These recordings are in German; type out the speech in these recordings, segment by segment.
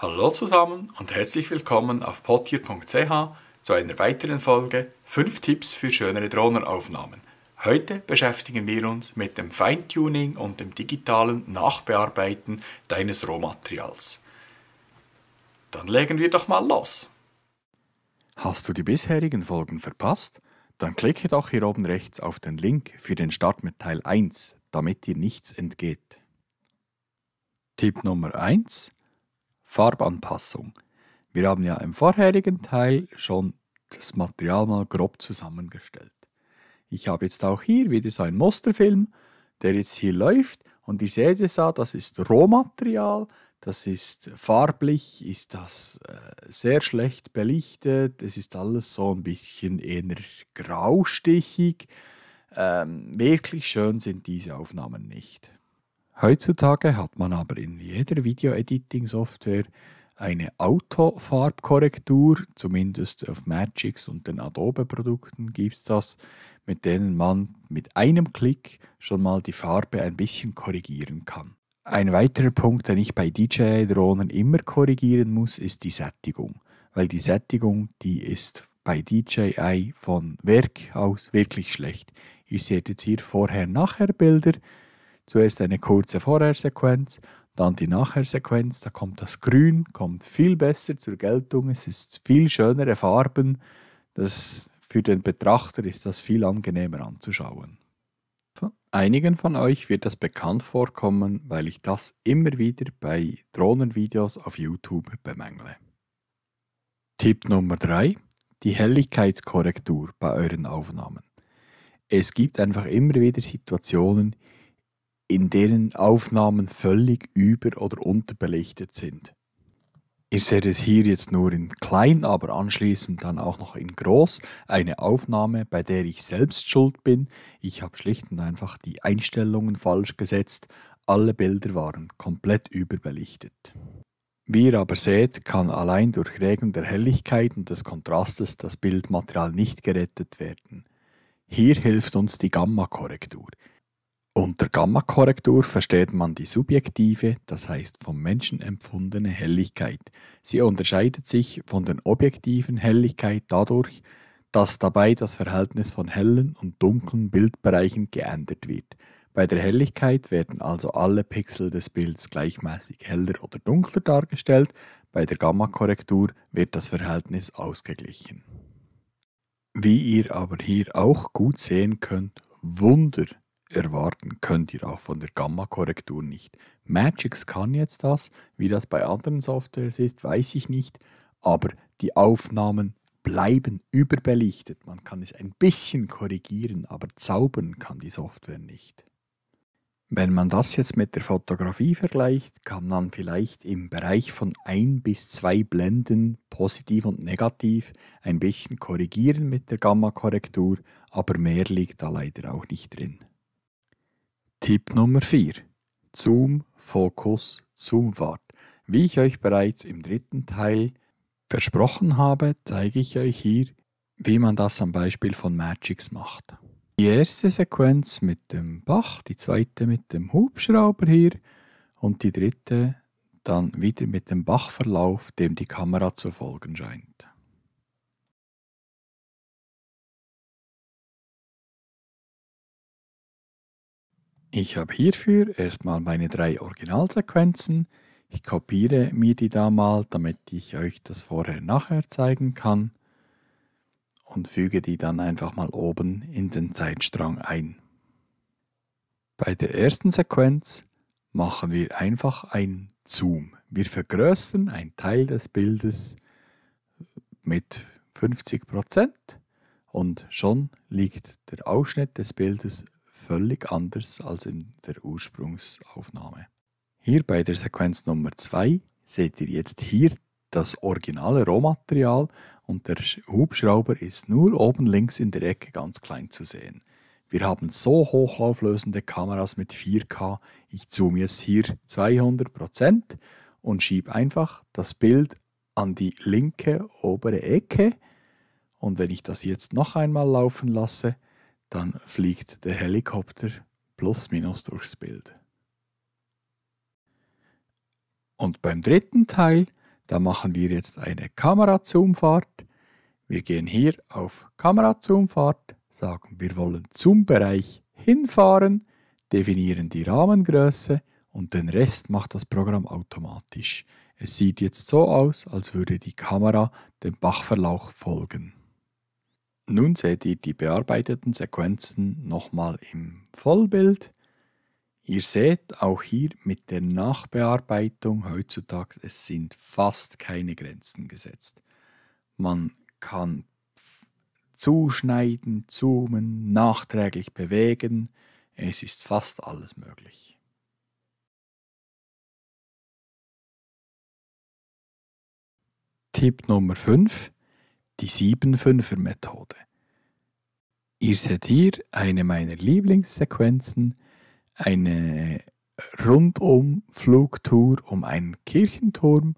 Hallo zusammen und herzlich willkommen auf potier.ch zu einer weiteren Folge 5 Tipps für schönere Drohnenaufnahmen. Heute beschäftigen wir uns mit dem Feintuning und dem digitalen Nachbearbeiten deines Rohmaterials. Dann legen wir doch mal los. Hast du die bisherigen Folgen verpasst? Dann klicke doch hier oben rechts auf den Link für den Start mit Teil 1, damit dir nichts entgeht. Tipp Nummer 1: Farbanpassung. Wir haben ja im vorherigen Teil schon das Material mal grob zusammengestellt. Ich habe jetzt auch hier wieder so einen Musterfilm, der jetzt hier läuft, und ihr seht es da, das ist Rohmaterial, das ist farblich, ist das sehr schlecht belichtet, es ist alles so ein bisschen eher graustichig. Wirklich schön sind diese Aufnahmen nicht. Heutzutage hat man aber in jeder Video-Editing-Software eine Autofarbkorrektur, zumindest auf Magix und den Adobe-Produkten gibt es das, mit denen man mit einem Klick schon mal die Farbe ein bisschen korrigieren kann. Ein weiterer Punkt, den ich bei DJI-Drohnen immer korrigieren muss, ist die Sättigung, weil die Sättigung, die ist bei DJI von Werk aus wirklich schlecht. Ihr seht jetzt hier Vorher-Nachher-Bilder. Zuerst eine kurze Vorhersequenz, dann die Nachhersequenz, da kommt das Grün, kommt viel besser zur Geltung, es ist viel schönere Farben, für den Betrachter ist das viel angenehmer anzuschauen. Einigen von euch wird das bekannt vorkommen, weil ich das immer wieder bei Drohnenvideos auf YouTube bemängle. Tipp Nummer 3: Die Helligkeitskorrektur bei euren Aufnahmen. Es gibt einfach immer wieder Situationen, in denen Aufnahmen völlig über- oder unterbelichtet sind. Ihr seht es hier jetzt nur in klein, aber anschließend dann auch noch in groß. Eine Aufnahme, bei der ich selbst schuld bin. Ich habe schlicht und einfach die Einstellungen falsch gesetzt. Alle Bilder waren komplett überbelichtet. Wie ihr aber seht, kann allein durch Regeln der Helligkeit und des Kontrastes das Bildmaterial nicht gerettet werden. Hier hilft uns die Gamma-Korrektur. Unter Gamma-Korrektur versteht man die subjektive, das heißt vom Menschen empfundene Helligkeit. Sie unterscheidet sich von der objektiven Helligkeit dadurch, dass dabei das Verhältnis von hellen und dunklen Bildbereichen geändert wird. Bei der Helligkeit werden also alle Pixel des Bilds gleichmäßig heller oder dunkler dargestellt, bei der Gamma-Korrektur wird das Verhältnis ausgeglichen. Wie ihr aber hier auch gut sehen könnt, Wunder erwarten könnt ihr auch von der Gamma-Korrektur nicht. Magix kann jetzt das, wie das bei anderen Softwares ist, weiß ich nicht, aber die Aufnahmen bleiben überbelichtet. Man kann es ein bisschen korrigieren, aber zaubern kann die Software nicht. Wenn man das jetzt mit der Fotografie vergleicht, kann man vielleicht im Bereich von 1 bis 2 Blenden, positiv und negativ, ein bisschen korrigieren mit der Gamma-Korrektur, aber mehr liegt da leider auch nicht drin. Tipp Nummer 4: Zoom, Fokus, Zoomfahrt. Wie ich euch bereits im dritten Teil versprochen habe, zeige ich euch hier, wie man das am Beispiel von Magix macht. Die erste Sequenz mit dem Bach, die zweite mit dem Hubschrauber hier und die dritte dann wieder mit dem Bachverlauf, dem die Kamera zu folgen scheint. Ich habe hierfür erstmal meine 3 Originalsequenzen. Ich kopiere mir die da mal, damit ich euch das vorher-nachher zeigen kann und füge die dann einfach mal oben in den Zeitstrang ein. Bei der ersten Sequenz machen wir einfach einen Zoom. Wir vergrößern einen Teil des Bildes mit 50% und schon liegt der Ausschnitt des Bildes völlig anders als in der Ursprungsaufnahme. Hier bei der Sequenz Nummer 2 seht ihr jetzt hier das originale Rohmaterial und der Hubschrauber ist nur oben links in der Ecke ganz klein zu sehen. Wir haben so hochauflösende Kameras mit 4K, ich zoome jetzt hier 200% und schiebe einfach das Bild an die linke obere Ecke, und wenn ich das jetzt noch einmal laufen lasse, dann fliegt der Helikopter plus minus durchs Bild. Und beim dritten Teil, Da machen wir jetzt eine Kamerazoomfahrt. Wir gehen hier auf Kamerazoomfahrt, sagen, wir wollen zum Bereich hinfahren, definieren die Rahmengröße und den Rest macht das Programm automatisch. Es sieht jetzt so aus, als würde die Kamera dem Bachverlauf folgen. Nun seht ihr die bearbeiteten Sequenzen nochmal im Vollbild. Ihr seht auch hier mit der Nachbearbeitung heutzutage, es sind fast keine Grenzen gesetzt. Man kann zuschneiden, zoomen, nachträglich bewegen. Es ist fast alles möglich. Tipp Nummer 5, die 7-5er-Methode. Ihr seht hier eine meiner Lieblingssequenzen, eine Rundumflugtour um einen Kirchenturm,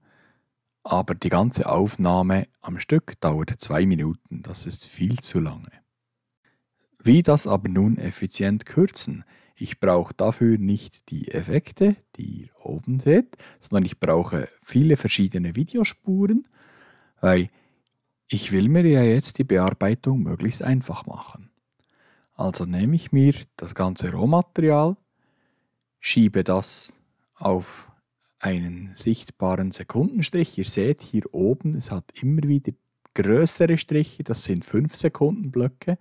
aber die ganze Aufnahme am Stück dauert 2 Minuten, das ist viel zu lange. Wie das aber nun effizient kürzen? Ich brauche dafür nicht die Effekte, die ihr oben seht, sondern ich brauche viele verschiedene Videospuren, weil ich will mir ja jetzt die Bearbeitung möglichst einfach machen. Also nehme ich mir das ganze Rohmaterial, schiebe das auf einen sichtbaren Sekundenstrich. Ihr seht hier oben, es hat immer wieder größere Striche, das sind 5 Sekunden Blöcke.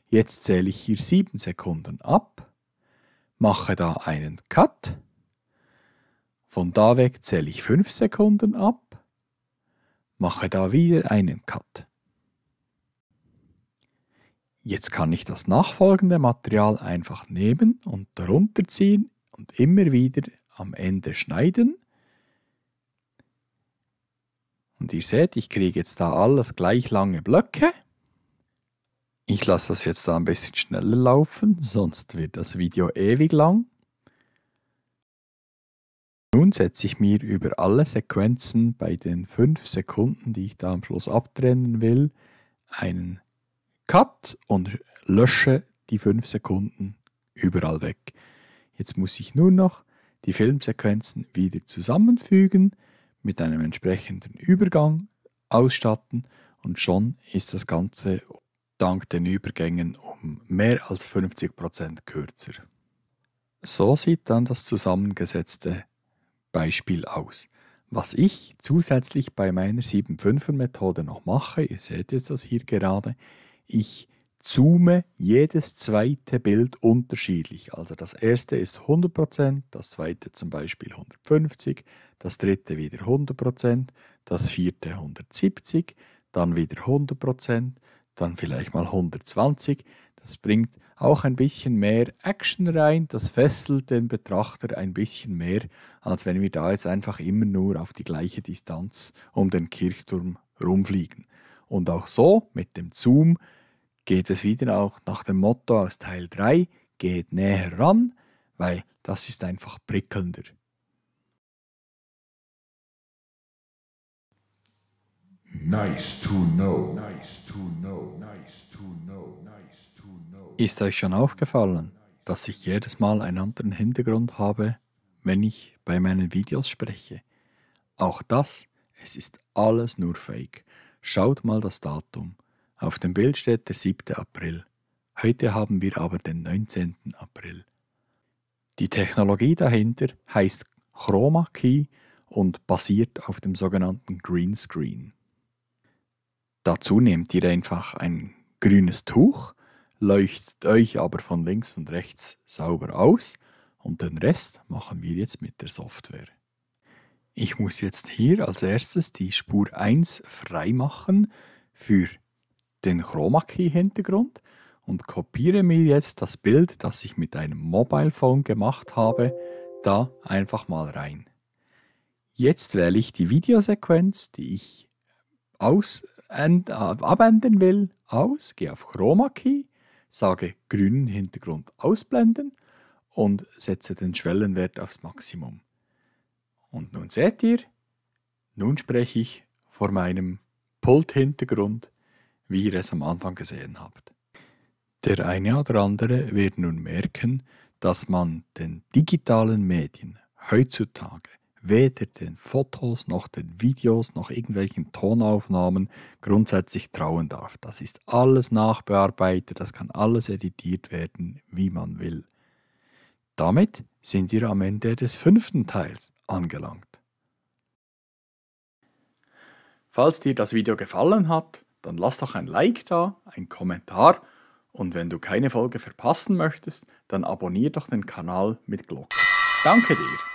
Jetzt zähle ich hier 7 Sekunden ab, mache da einen Cut. Von da weg zähle ich 5 Sekunden ab, mache da wieder einen Cut. Jetzt kann ich das nachfolgende Material einfach nehmen und darunter ziehen und immer wieder am Ende schneiden. Und ihr seht, ich kriege jetzt da alles gleich lange Blöcke. Ich lasse das jetzt da ein bisschen schneller laufen, sonst wird das Video ewig lang. Nun setze ich mir über alle Sequenzen bei den 5 Sekunden, die ich da am Schluss abtrennen will, einen Cut und lösche die 5 Sekunden überall weg. Jetzt muss ich nur noch die Filmsequenzen wieder zusammenfügen, mit einem entsprechenden Übergang ausstatten und schon ist das Ganze dank den Übergängen um mehr als 50% kürzer. So sieht dann das zusammengesetzte Beispiel aus. Was ich zusätzlich bei meiner 7-5er-Methode noch mache, ihr seht jetzt das hier gerade, ich zoome jedes zweite Bild unterschiedlich. Also das erste ist 100%, das zweite zum Beispiel 150%, das dritte wieder 100%, das vierte 170%, dann wieder 100%, dann vielleicht mal 120%. Das bringt auch ein bisschen mehr Action rein, das fesselt den Betrachter ein bisschen mehr, als wenn wir da jetzt einfach immer nur auf die gleiche Distanz um den Kirchturm rumfliegen. Und auch so mit dem Zoom geht es wieder auch nach dem Motto aus Teil 3, geht näher ran, weil das ist einfach prickelnder. Nice to know. Nice to know. Nice to know. Nice to know. Ist euch schon aufgefallen, dass ich jedes Mal einen anderen Hintergrund habe, wenn ich bei meinen Videos spreche? Auch das, es ist alles nur Fake. Schaut mal das Datum. Auf dem Bild steht der 7. April. Heute haben wir aber den 19. April. Die Technologie dahinter heißt Chroma Key und basiert auf dem sogenannten Greenscreen. Dazu nehmt ihr einfach ein grünes Tuch, leuchtet euch aber von links und rechts sauber aus und den Rest machen wir jetzt mit der Software. Ich muss jetzt hier als erstes die Spur 1 freimachen für den Chroma Key Hintergrund und kopiere mir jetzt das Bild, das ich mit einem Mobile Phone gemacht habe, da einfach mal rein. Jetzt wähle ich die Videosequenz, die ich abändern will, aus, gehe auf Chroma Key, sage grünen Hintergrund ausblenden und setze den Schwellenwert aufs Maximum. Und nun seht ihr, nun spreche ich vor meinem Pult-Hintergrund, wie ihr es am Anfang gesehen habt. Der eine oder andere wird nun merken, dass man den digitalen Medien heutzutage weder den Fotos noch den Videos noch irgendwelchen Tonaufnahmen grundsätzlich trauen darf. Das ist alles nachbearbeitet, das kann alles editiert werden, wie man will. Damit sind wir am Ende des 5. Teils angelangt. Falls dir das Video gefallen hat, dann lass doch ein Like da, einen Kommentar und wenn du keine Folge verpassen möchtest, dann abonnier doch den Kanal mit Glocke. Danke dir!